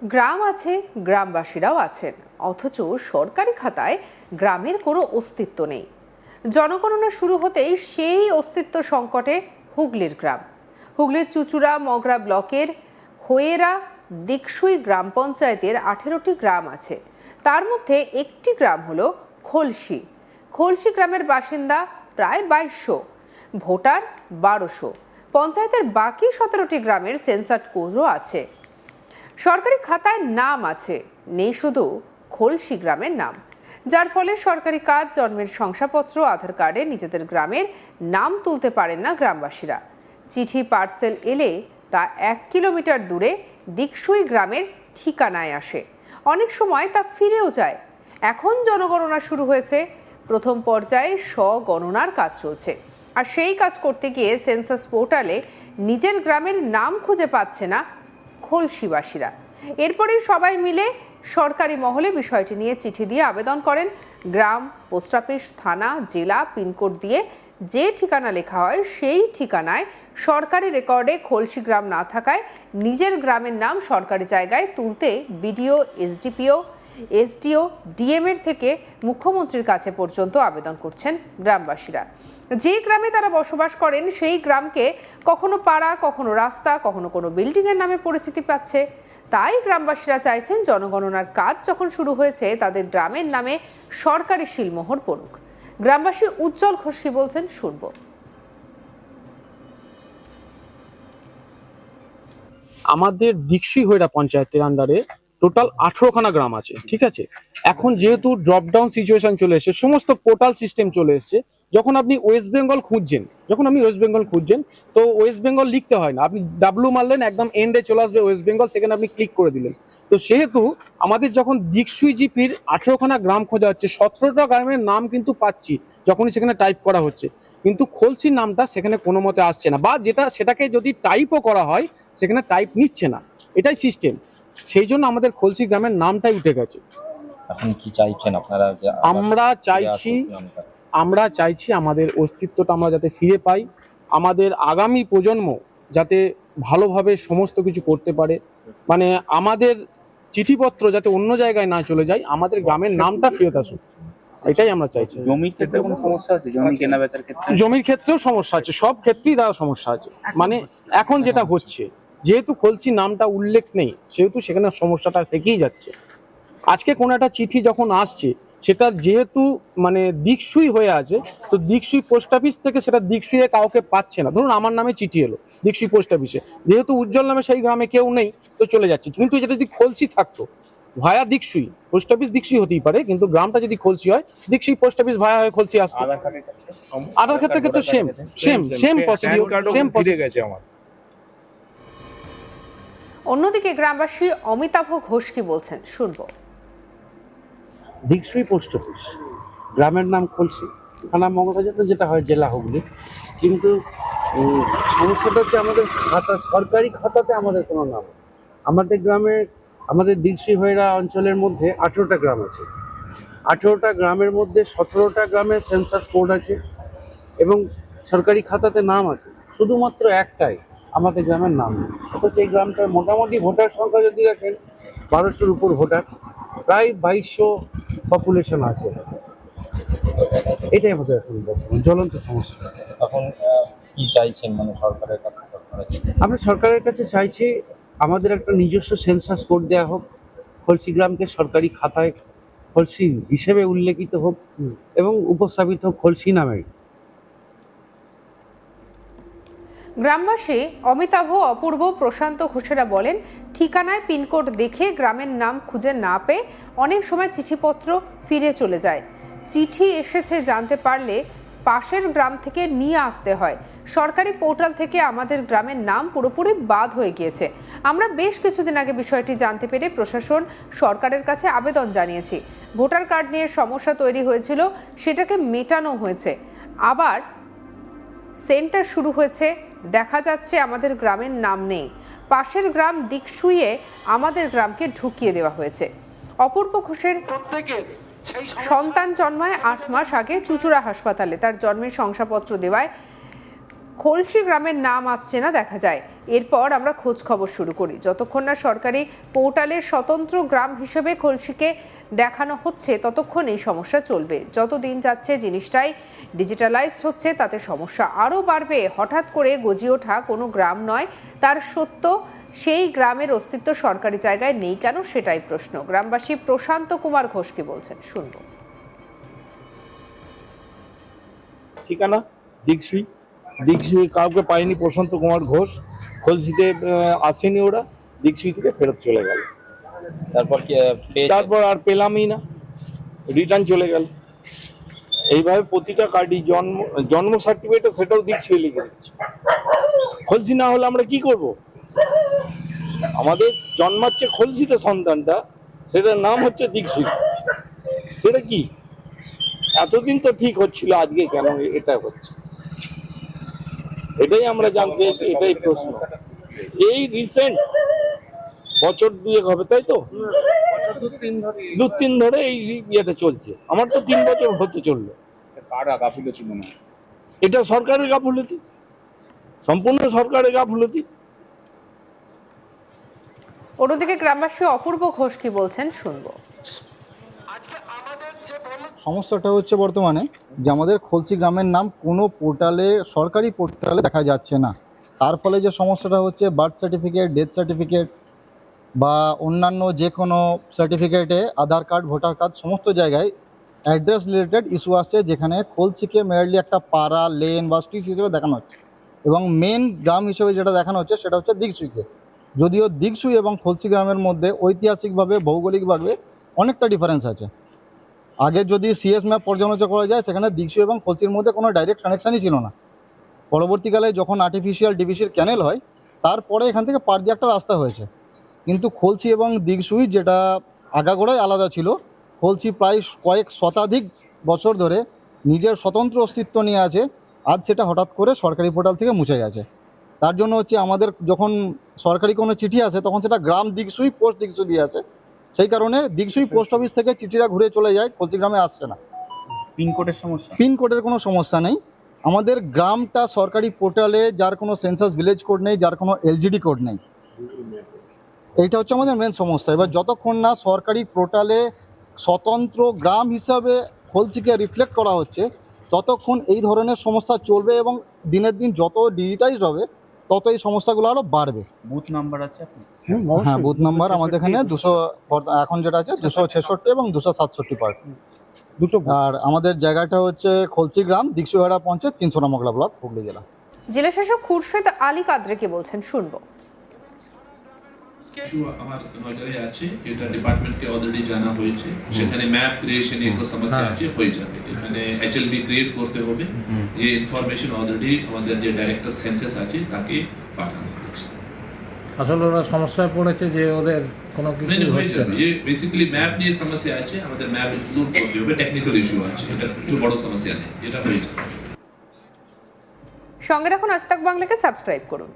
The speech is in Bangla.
গ্রাম আছে, গ্রামবাসীরাও আছেন, অথচ সরকারি খাতায় গ্রামের কোনো অস্তিত্ব নেই। জনগণনা শুরু হতেই সেই অস্তিত্ব সংকটে হুগলির গ্রাম। হুগলির চুঁচুড়া মগরা ব্লকের হোয়েরা দিকসুই গ্রাম পঞ্চায়েতের 18টি গ্রাম আছে। তার মধ্যে একটি গ্রাম হলো খলসি। খলসি গ্রামের বাসিন্দা প্রায় 2200, ভোটার 1200। পঞ্চায়েতের বাকি 17টি গ্রামের সেন্সাস কোডও আছে। সরকারি খাতায় নাম আছে, নেই শুধু খলসি গ্রামের নাম, যার ফলে সরকারি কাজ, জন্মের শংসাপত্র, আধার কার্ডে নিজেদের গ্রামের নাম তুলতে পারেন না গ্রামবাসীরা। চিঠি পার্সেল এলে তা 1 কিলোমিটার দূরে দিকসুই গ্রামের ঠিকানায় আসে, অনেক সময় তা ফিরেও যায়। এখন জনগণনা শুরু হয়েছে, প্রথম পর্যায়ে স্বগণনার কাজ চলছে, আর সেই কাজ করতে গিয়ে সেন্সাস পোর্টালে নিজের গ্রামের নাম খুঁজে পাচ্ছে না খলসিবাসীরা। এরপরেই সবাই মিলে সরকারি মহলে বিষয়টি নিয়ে চিঠি দিয়ে আবেদন করেন। গ্রাম, পোস্ট অফিস, থানা, জেলা, পিনকোড দিয়ে যে ঠিকানা লেখা হয় সেই ঠিকানায় সরকারি রেকর্ডে খলসি গ্রাম না থাকায় নিজের গ্রামের নাম সরকারি জায়গায় তুলতে বিডিও, এসডিপিও, এসডিও, ডিএম এর থেকে মুখ্যমন্ত্রীর কাছে পর্যন্ত আবেদন করছেন গ্রামবাসীরা। যে গ্রামে তারা বসবাস করেন সেই গ্রামকে কখনো পাড়া, কখনো রাস্তা, কখনো কোনো বিল্ডিং এর নামে পরিচিতি পাচ্ছে। তাই গ্রামবাসীরা চাইছেন জনগণনার কাজ যখন শুরু হয়েছে তাদের গ্রামের নামে সরকারি সিলমোহর পড়ুক। গ্রামবাসী উজ্জ্বল ঘোষ কি বলছেন শুনব। আমাদের দিকসুই হইরা পঞ্চায়েতের আন্ডারে টোটাল 18খানা গ্রাম আছে, ঠিক আছে। এখন যেহেতু ড্রপ ডাউন সিচুয়েশন চলে এসেছে, সমস্ত পোর্টাল সিস্টেম চলে এসেছে, যখন আপনি ওয়েস্ট বেঙ্গল খুঁজছেন তো ওয়েস্ট বেঙ্গল লিখতে হয় না, আপনি ডাব্লু মারলেন, একদম এন্ডে চলে আসবে ওয়েস্ট বেঙ্গল, সেখানে আপনি ক্লিক করে দিলেন। তো সেহেতু আমাদের যখন দিকসুই জিপির 18খানা গ্রাম খোঁজা হচ্ছে, 17টা গ্রামের নাম কিন্তু পাচ্ছি যখনই সেখানে টাইপ করা হচ্ছে, কিন্তু খলসির নামটা সেখানে কোনো মতে আসছে না, বা সেটাকে যদি টাইপও করা হয় সেখানে টাইপ নিচ্ছে না, এটাই সিস্টেম। সেই জন্য আমাদের খলসি গ্রামের নামটাই উঠে গেছে। এখন কি চাইছেন আপনারা? আমরা চাইছি আমাদের অস্তিত্বটা আমরা যাতে ফিরে পাই, আমাদের আগামী প্রজন্ম যাতে ভালোভাবে সমস্ত কিছু করতে পারে, মানে আমাদের চিঠিপত্র যাতে অন্য জায়গায় না চলে যায়, আমাদের গ্রামের নামটা ফেরত আসুক, এটাই আমরা চাইছি। জমির ক্ষেত্রে কোনো সমস্যা আছে? জমি কেনা বেচার ক্ষেত্রে? জমির ক্ষেত্রেও সমস্যা আছে, সব ক্ষেত্রেই তার সমস্যা আছে। মানে এখন যেটা হচ্ছে, যেহেতু খলসি নামটা উল্লেখ নেই সেহেতু সেখানে সমস্যাটা থেকেই যাচ্ছে। আজকে কোনো একটা চিঠি যখন আসছে, সেটা যেহেতু মানে দিকসুই হয়ে আছে, তো দিকসুই পোস্ট অফিস থেকে সেটা দিকসুইয়ে কাউকে পাচ্ছে না। ধরুন আমার নামে চিঠি এলো দিকসুই পোস্ট অফিসে, যেহেতু উজ্জ্বল নামে সেই গ্রামে কেউ নেই, তো চলে যাচ্ছে। কিন্তু যেটা যদি খলসি থাকতো ভায়া দিকসুই, পোস্ট অফিস দিকসুই হতেই পারে, কিন্তু গ্রামটা যদি খলসি হয়, দিকসুই পোস্ট অফিস ভায়া হয়ে খলসি আসতো। আধার ক্ষেত্রে কিন্তু সেম প্রসিডিউর, সেম প্রসিডিউর গেছে আমার। অন্যদিকে গ্রামবাসী অমিতাভ ঘোষ কি বলছেন শুনব। দিকসুই পোস্ট অফিস, গ্রামের নাম খলসি, থানা মগরাজাতে যেটা হয় জেলা হুগলি। কিন্তু সমস্যাটা হচ্ছে আমাদের খাতা, সরকারি খাতাতে আমাদের কোনো নাম। আমাদের গ্রামে, আমাদের দিকসুই হইরা অঞ্চলের মধ্যে 18টা গ্রাম আছে। 18টা গ্রামের মধ্যে 17টা গ্রামের সেন্সাস কোড আছে এবং সরকারি খাতাতে নাম আছে, শুধুমাত্র একটাই আমাদের গ্রামের নাম নেই। অথচ এই গ্রামটার মোটামুটি ভোটার সংখ্যা যদি দেখেন 1200-র উপর ভোটার, প্রায় 2200 পপুলেশন আছে। এটাই আমাদের এখন জ্বলন্ত সমস্যা। এখন কি চাইছেন মানে সরকারের কাছে? আমরা সরকারের কাছে চাইছি আমাদের একটা নিজস্ব সেন্সাস কোড দেওয়া হোক, খলসি গ্রামকে সরকারি খাতায় খলসি হিসেবে উল্লেখিত হোক এবং উপস্থাপিত হোক খলসি নামে। গ্রামবাসী অমিতাভ, অপূর্ব, প্রশান্ত ঘোষেরা বলেন, ঠিকানায় পিনকোড দেখে গ্রামের নাম খুঁজে না পেয়ে অনেক সময় চিঠিপত্র ফিরে চলে যায়। চিঠি এসেছে জানতে পারলে পাশের গ্রাম থেকে নিয়ে আসতে হয়। সরকারি পোর্টাল থেকে আমাদের গ্রামের নাম পুরোপুরি বাদ হয়ে গিয়েছে। আমরা বেশ কিছুদিন আগে বিষয়টি জানতে পেরে প্রশাসন, সরকারের কাছে আবেদন জানিয়েছি। ভোটার কার্ড নিয়ে সমস্যা তৈরি হয়েছিল, সেটাকে মেটানো হয়েছে। আবার সেন্টার শুরু হয়েছে, দেখা যাচ্ছে আমাদের গ্রামের নাম নেই। পাশের গ্রাম দিকসুইয়ে আমাদের গ্রামকে ঢুকিয়ে দেওয়া হয়েছে। অপূর্ব ঘোষের সন্তান জন্মায় 8 মাস আগে চুঁচুড়া হাসপাতালে। তার জন্মের শংসাপত্র দেওয়ায় খলসি গ্রামের নাম আসছে না দেখা যায়। এরপর আমরা খোঁজ খবর শুরু করি। যতক্ষণ না সরকারি পোর্টালে স্বতন্ত্র গ্রাম হিসেবে খলসিকে দেখানো হচ্ছে ততক্ষণ এই সমস্যা চলবে। যত দিন যাচ্ছে জিনিসটাই ডিজিটালাইজড হচ্ছে, তাতে সমস্যা আরও বাড়বে। হঠাৎ করে গজিয়ে ওঠা কোনো গ্রাম নয়, তার সত্য সেই গ্রামের অস্তিত্ব সরকারি জায়গায় নেই কেন, সেটাই প্রশ্ন। গ্রামবাসী প্রশান্ত কুমার ঘোষ কি বলছেন শুনবো। ঠিকানা দিকসুই কাউকে পায়নি প্রশান্ত কুমার ঘোষ। খলসিতে আসেনি, ওরা দিকসুই থেকে ফেরত চলে গেল। তারপর কি তারপর আর পেলামই না, রিটার্ন চলে গেল। এইভাবে প্রতিটা কার্ডই জন্ম সার্টিফিকেট সেটাও দিকসুই লিখে দিচ্ছে। খলসি না হলে আমরা কি করব? আমাদের জন্মাচ্ছে খলসিতে সন্তানটা, সেটার নাম হচ্ছে দিকসুই। সেটা কি এতদিন তো ঠিক হচ্ছিল, আজকে কেন এটা হচ্ছে? এটাই আমরা জানতে চাই, এটাই প্রশ্ন। এই রিসেন্ট বছর দুয়েক হবে, তাই তো? দু তিন ধরে এই ইয়েটা চলছে। আমার তো 3 বছর হতে চললো। কার গাফিলতি মনে হয়? এটা সরকারের গাফিলতি, সম্পূর্ণ সরকারের গাফিলতি। অন্যদিকে গ্রামবাসী অপূর্ব ঘোষ কি বলছেন শুনবো। সমস্যাটা হচ্ছে বর্তমানে যে আমাদের খলসি গ্রামের নাম কোনো পোর্টালে, সরকারি পোর্টালে দেখা যাচ্ছে না। তার ফলে যে সমস্যাটা হচ্ছে, বার্থ সার্টিফিকেট, ডেথ সার্টিফিকেট বা অন্যান্য যে কোনো সার্টিফিকেটে, আধার কার্ড, ভোটার কার্ড, সমস্ত জায়গায় অ্যাড্রেস রিলেটেড ইস্যু আসছে, যেখানে খলসিকে মেয়ারলি একটা পাড়া, লেন বা স্ট্রিট হিসেবে দেখানো হচ্ছে, এবং মেন গ্রাম হিসেবে যেটা দেখানো হচ্ছে সেটা হচ্ছে দিকসুইকে। যদিও দিকসুই এবং খলসি গ্রামের মধ্যে ঐতিহাসিকভাবে, ভৌগোলিকভাবে অনেকটা ডিফারেন্স আছে। আগে যদি সিএস ম্যাপ পর্যালোচনা করা যায়, সেখানে দিকসুই এবং খলসির মধ্যে কোনো ডাইরেক্ট কানেকশানই ছিল না। পরবর্তীকালে যখন আর্টিফিশিয়াল ডিভিসির ক্যানেল হয়, তারপরে এখান থেকে পার দিয়ে একটা রাস্তা হয়েছে। কিন্তু খলসি এবং দিকসুই যেটা আগাগোড়াই আলাদা ছিল, খলসি প্রায় কয়েক শতাধিক বছর ধরে নিজের স্বতন্ত্র অস্তিত্ব নিয়ে আছে। আজ সেটা হঠাৎ করে সরকারি পোর্টাল থেকে মুছে গেছে। তার জন্য হচ্ছে আমাদের যখন সরকারি কোনো চিঠি আসে, তখন সেটা গ্রাম দিকসুই, পোস্ট দিকসুই দিয়ে আছে। সেই কারণে দিকসুই পোস্ট অফিস থেকে চিঠিটা ঘুরে চলে যায়, খলসি গ্রামে আসছে না। পিনকোডের সমস্যা? পিনকোডের কোনো সমস্যা নেই। আমাদের গ্রামটা সরকারি পোর্টালে, যার কোনো সেন্সাস ভিলেজ কোড নেই, যার কোনো এলজিডি কোড নেই। এইটা হচ্ছে আমাদের মেন সমস্যা। এবার যতক্ষণ না সরকারি পোর্টালে স্বতন্ত্র গ্রাম হিসাবে খলসিকে রিফ্লেক্ট করা হচ্ছে, ততক্ষণ এই ধরনের সমস্যা চলবে, এবং দিনের দিন যত ডিজিটাইজড হবে তত এই সমস্যাগুলো আরও বাড়বে। বুথ নাম্বার আছে আপনার? হ্যাঁ, বুথ নাম্বার আমাদের এখানে 200, এখন যেটা আছে 266 এবং 267 পার্ট দুটো। আর আমাদের জায়গাটা হচ্ছে খলসি গ্রাম, দিকসুইহারা পঞ্চায়েত, 300 মগলা ব্লক, হুগলি জেলা। জেলা শাসক খুরশেদ আলী কাদরে কি বলছেন শুনবো। আমার নজরে আছে, এটা ডিপার্টমেন্টকে অলরেডি জানা হয়েছে। সেখানে ম্যাপ ক্রিয়েশন এর সমস্যা আছে, হয়ে যাবে। এখানে এইচএলবি ক্রিয়েট করতে হবে। এই ইনফরমেশন অলরেডি আমাদের যে ডাইরেক্টর সেন্সাস আছে তাকে পাঠানো হয়েছে। আসলে ওরা সমস্যায় পড়েছে যে ওদের কোনো কিছু হয়ে হচ্ছে যাবে। না। এই বেসিক্যালি ম্যাপ নিয়ে সমস্যা আছে, আমাদের ম্যাপ ইনক্লুড করতে হবে। টেকনিক্যাল ইস্যু আছে, এটা কিছু বড় সমস্যা নেই, এটা হয়ে যাবে। সঙ্গে রাখুন আজ তাক বাংলাকে সাবস্ক্রাইব করুন।